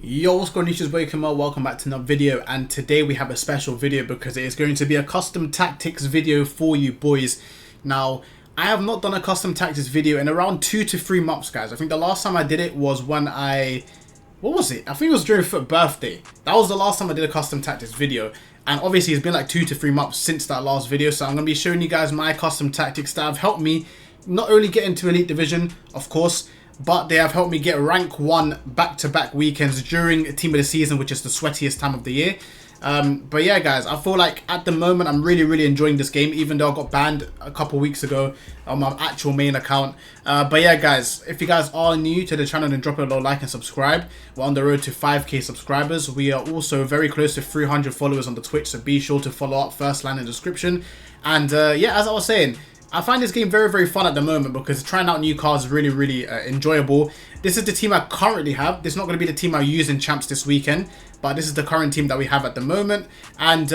Yo, what's going on, YouTube? It's KingMo. Welcome back to another video, and today we have a special video because it is going to be a custom tactics video for you boys. Now, I have not done a custom tactics video in around 2 to 3 months, guys. I think the last time I did it was when what was it? I think it was during FUT birthday. That was the last time I did a custom tactics video. And obviously it's been like 2 to 3 months since that last video. So I'm going to be showing you guys my custom tactics that have helped me not only get into Elite Division, of course, but they have helped me get rank 1 back-to-back weekends during Team of the Season, which is the sweatiest time of the year. But yeah, guys, I feel like at the moment I'm really enjoying this game, even though I got banned a couple weeks ago on my actual main account. But yeah, guys, if you guys are new to the channel, then drop a little like and subscribe. We're on the road to 5k subscribers. We are also very close to 300 followers on the Twitch, so be sure to follow up, first line in the description. And yeah, as I was saying, I find this game very fun at the moment because trying out new cards is really enjoyable. This is the team I currently have. This is not going to be the team I use in Champs this weekend, but this is the current team that we have at the moment. And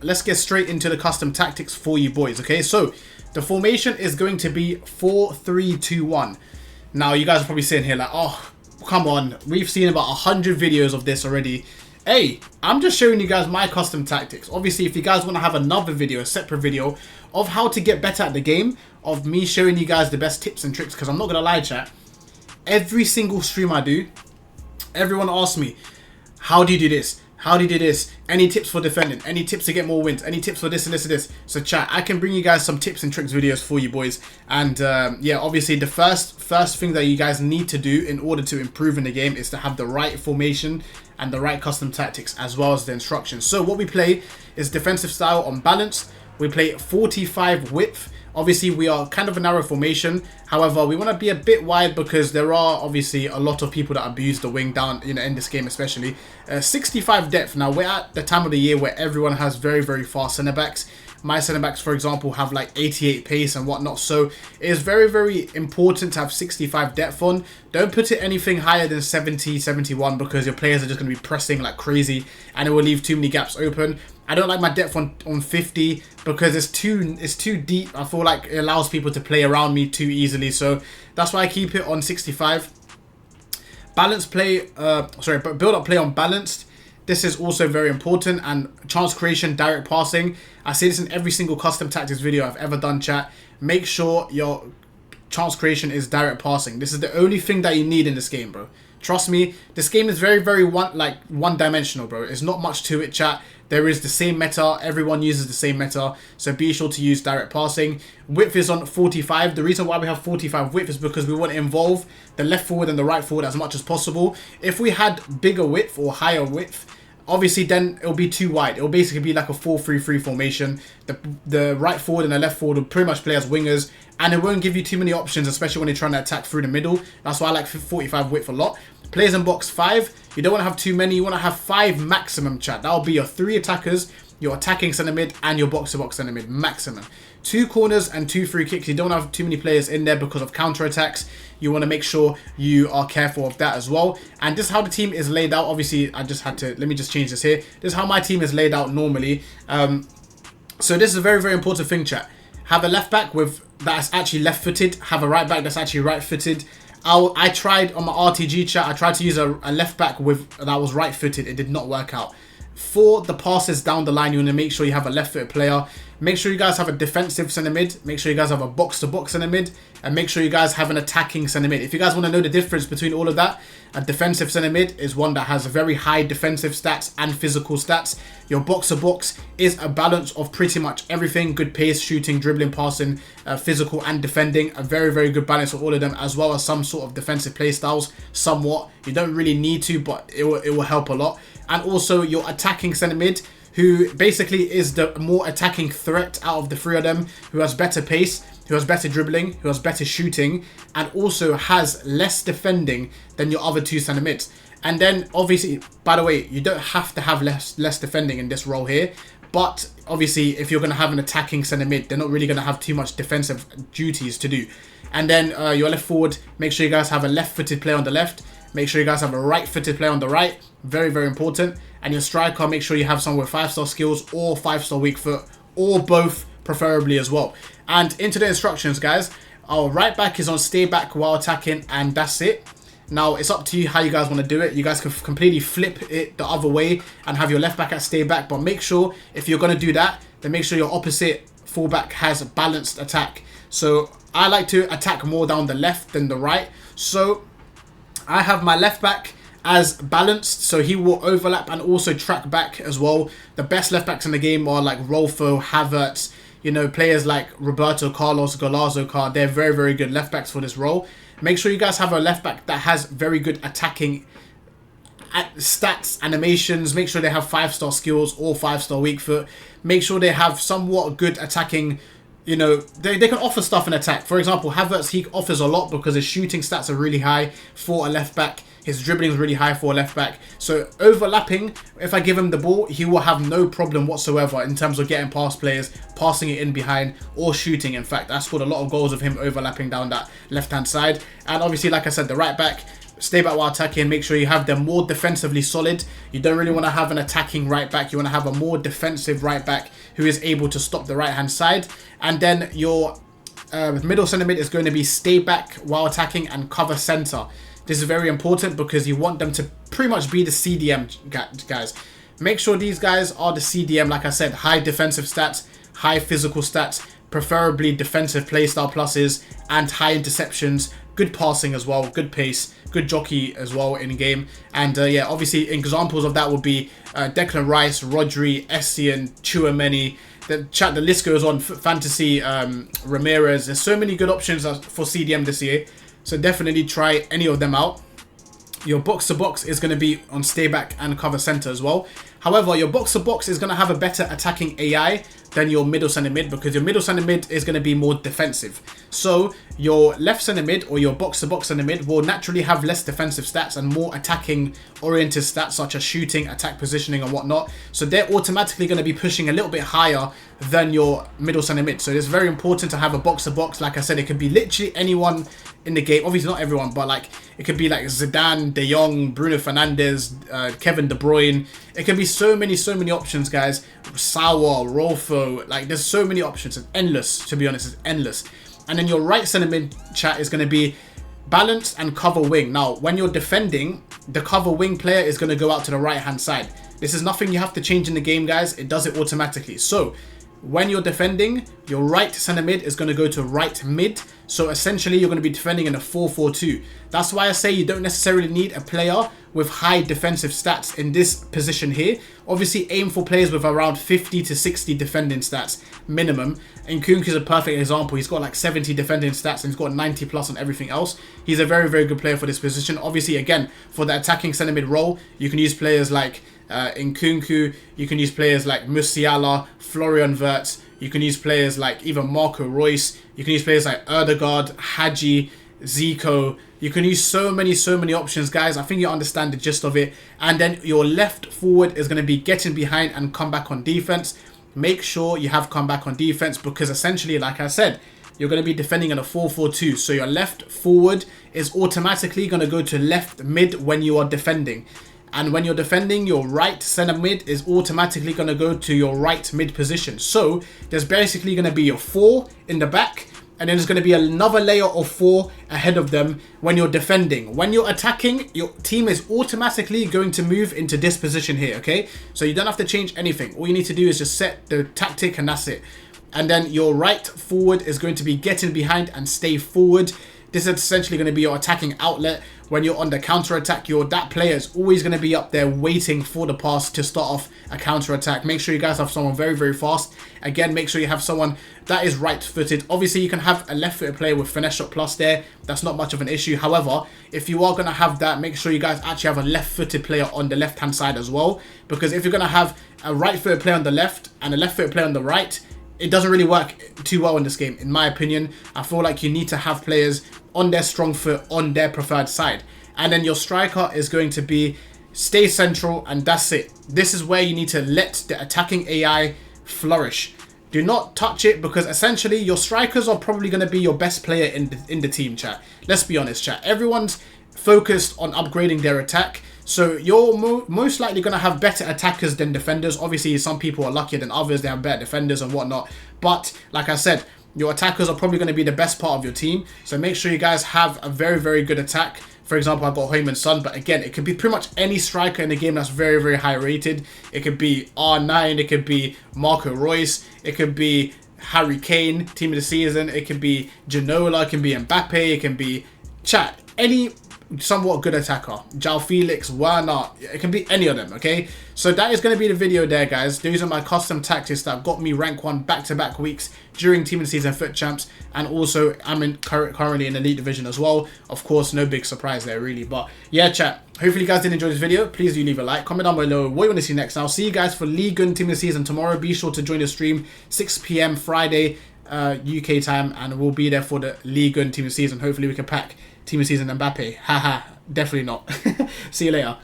let's get straight into the custom tactics for you boys, okay? So the formation is going to be 4-3-2-1. Now, you guys are probably sitting here like, oh, come on. We've seen about 100 videos of this already. Hey, I'm just showing you guys my custom tactics. Obviously, if you guys want to have another video, a separate video of how to get better at the game, of me showing you guys the best tips and tricks, because I'm not going to lie, chat, every single stream I do, everyone asks me, how do you do this? How do you do this? Any tips for defending? Any tips to get more wins? Any tips for this and this and this? So chat, I can bring you guys some tips and tricks videos for you boys. And yeah, obviously the first thing that you guys need to do in order to improve in the game is to have the right formation and the right custom tactics as well as the instructions. So what we play is defensive style on balance. We play 45 width. Obviously, we are kind of a narrow formation. However, we want to be a bit wide because there are obviously a lot of people that abuse the wing down, you know, in this game especially. 65 depth. Now, we're at the time of the year where everyone has very fast centre backs. My centre backs, for example, have like 88 pace and whatnot. So it is very important to have 65 depth on. Don't put it anything higher than 70, 71 because your players are just going to be pressing like crazy and it will leave too many gaps open. I don't like my depth on 50 because it's too deep. I feel like it allows people to play around me too easily. So that's why I keep it on 65. Balanced play, but build up play on balanced. This is also very important, and chance creation, direct passing. I say this in every single custom tactics video I've ever done, chat. Make sure your chance creation is direct passing. This is the only thing that you need in this game, bro. Trust me, this game is very one-dimensional, bro. It's not much to it, chat. There is the same meta. Everyone uses the same meta. So be sure to use direct passing. Width is on 45. The reason why we have 45 width is because we want to involve the left forward and the right forward as much as possible. If we had bigger width or higher width, obviously then it'll be too wide. It'll basically be like a 4-3-3 formation. The right forward and the left forward will pretty much play as wingers. And it won't give you too many options, especially when you're trying to attack through the middle. That's why I like 45 width a lot. Players in box 5. You don't want to have too many. You want to have 5 maximum, chat. That'll be your 3 attackers, your attacking centre mid, and your box-to-box centre mid maximum. 2 corners and 2 free kicks. You don't want to have too many players in there because of counter attacks. You want to make sure you are careful of that as well. And this is how the team is laid out. Obviously, I just had to, let me just change this here. This is how my team is laid out normally. So this is a very important thing, chat. Have a left back that's actually left-footed. Have a right back that's actually right-footed. I tried on my RTG chat, I tried to use a left back that was right-footed. It did not work out. For the passes down the line, you want to make sure you have a left-footed player. Make sure you guys have a defensive centre mid. Make sure you guys have a box-to-box centre mid. And make sure you guys have an attacking centre mid. If you guys want to know the difference between all of that, a defensive centre mid is one that has very high defensive stats and physical stats. Your box-to-box is a balance of pretty much everything. Good pace, shooting, dribbling, passing, physical and defending. A very good balance of all of them, as well as some sort of defensive play styles. Somewhat. You don't really need to, but it will help a lot. And also your attacking centre mid, who basically is the more attacking threat out of the 3 of them, who has better pace, who has better dribbling, who has better shooting, and also has less defending than your other 2 centre mids. And then obviously, by the way, you don't have to have less defending in this role here, but obviously if you're going to have an attacking centre mid, they're not really going to have too much defensive duties to do. And then your left forward, make sure you guys have a left-footed player on the left. Make sure you guys have a right-footed player on the right. Very important. And your striker, make sure you have someone with 5-star skills or 5-star weak foot, or both preferably as well. And into the instructions, guys, our right back is on stay back while attacking, and that's it. Now, it's up to you how you guys want to do it. You guys can completely flip it the other way and have your left back at stay back. But make sure, if you're going to do that, then make sure your opposite fullback has a balanced attack. So I like to attack more down the left than the right. So I have my left back as balanced, so he will overlap and also track back as well. The best left backs in the game are like Rolfo, Havertz, you know, players like Roberto Carlos, Golazo, they're very, very good left backs for this role. Make sure you guys have a left back that has very good attacking stats, animations. Make sure they have 5-star skills or 5-star weak foot. Make sure they have somewhat good attacking, you know, they can offer stuff in attack. For example, Havertz, he offers a lot because his shooting stats are really high for a left back. His dribbling is really high for a left back. So overlapping, if I give him the ball, he will have no problem whatsoever in terms of getting past players, passing it in behind, or shooting. In fact, I scored a lot of goals of him overlapping down that left-hand side. And obviously, like I said, the right back, stay back while attacking. Make sure you have them more defensively solid. You don't really want to have an attacking right back. You want to have a more defensive right back who is able to stop the right-hand side. And then your middle centre mid is going to be stay back while attacking and cover centre. This is very important because you want them to pretty much be the CDM guys. Make sure these guys are the CDM, like I said, high defensive stats, high physical stats, preferably defensive playstyle pluses, and high interceptions, good passing as well, good pace, good jockey as well in game. And yeah, obviously examples of that would be Declan Rice, Rodri, Essien, Tchouameni. The list goes on. Fantasy, Ramirez. There's so many good options for CDM this year. So definitely try any of them out. Your box-to-box is going to be on stay back and cover center as well. However, your box-to-box is going to have a better attacking AI than your middle centre mid, because your middle centre mid is going to be more defensive. So your left centre mid or your box-to-box centre mid will naturally have less defensive stats and more attacking oriented stats such as shooting, attack positioning and whatnot. So they're automatically going to be pushing a little bit higher than your middle centre mid. So it's very important to have a box-to-box. Like I said, it could be literally anyone in the game. Obviously not everyone, but like it could be like Zidane, De Jong, Bruno Fernandes, Kevin De Bruyne. It can be so many options, guys. Sawa, Rolfo, like there's so many options. It's endless, to be honest, it's endless. And then your right centre mid chat is going to be balanced and cover wing. Now, when you're defending, the cover wing player is going to go out to the right hand side. This is nothing you have to change in the game, guys. It does it automatically. So when you're defending, your right centre mid is going to go to right mid. So essentially, you're going to be defending in a 4-4-2. That's why I say you don't necessarily need a player with high defensive stats in this position here. Obviously, aim for players with around 50 to 60 defending stats minimum. And Nkunku is a perfect example. He's got like 70 defending stats and he's got 90 plus on everything else. He's a very, very good player for this position. Obviously, again, for the attacking centre mid role, you can use players like Nkunku, you can use players like Musiala, Florian Wirtz, you can use players like even Marco Reus, you can use players like Erdegaard, Hadji, Zico. You can use so many options, guys. I think you understand the gist of it. And then your left forward is going to be getting behind and come back on defense. Make sure you have come back on defense because essentially, like I said, you're going to be defending in a 4-4-2. So your left forward is automatically going to go to left mid when you are defending. And when you're defending, your right centre mid is automatically going to go to your right mid position. So there's basically going to be your 4 in the back. And then there's going to be another layer of 4 ahead of them when you're defending. When you're attacking, your team is automatically going to move into this position here, okay? So you don't have to change anything. All you need to do is just set the tactic and that's it. And then your right forward is going to be getting behind and stay forward. This is essentially going to be your attacking outlet. When you're on the counter-attack, that player is always going to be up there waiting for the pass to start off a counter-attack. Make sure you guys have someone very, very fast. Again, make sure you have someone that is right-footed. Obviously, you can have a left-footed player with finesse shot plus there. That's not much of an issue. However, if you are going to have that, make sure you guys actually have a left-footed player on the left-hand side as well. Because if you're going to have a right-footed player on the left and a left-footed player on the right, it doesn't really work too well in this game, in my opinion. I feel like you need to have players on their strong foot, on their preferred side. And then your striker is going to be stay central, and that's it. This is where you need to let the attacking AI flourish. Do not touch it because essentially your strikers are probably going to be your best player in the team, chat. Let's be honest, chat. Everyone's focused on upgrading their attack. So you're most likely going to have better attackers than defenders. Obviously, some people are luckier than others. They have better defenders and whatnot. But like I said, your attackers are probably going to be the best part of your team. So make sure you guys have a very, very good attack For example, I've got Heung-min Son, but again, it could be pretty much any striker in the game that's very, very high rated. It could be R9, it could be Marco Reus, it could be Harry Kane, team of the season, it could be Ginola, it can be Mbappe, it can be any somewhat good attacker, João Felix, Werner, it can be any of them, okay? So that is going to be the video there, guys. Those are my custom tactics that got me rank 1 back-to-back weeks during team of the season FUT Champs, and also I'm currently in Elite Division as well. Of course, no big surprise there really, but yeah, chat. Hopefully you guys did enjoy this video. Please do leave a like, comment down below what you want to see next. And I'll see you guys for League One team of the season tomorrow. Be sure to join the stream 6 PM Friday UK time, and we'll be there for the League One team of the season. Hopefully we can pack team of the season Mbappe. Haha, definitely not. See you later.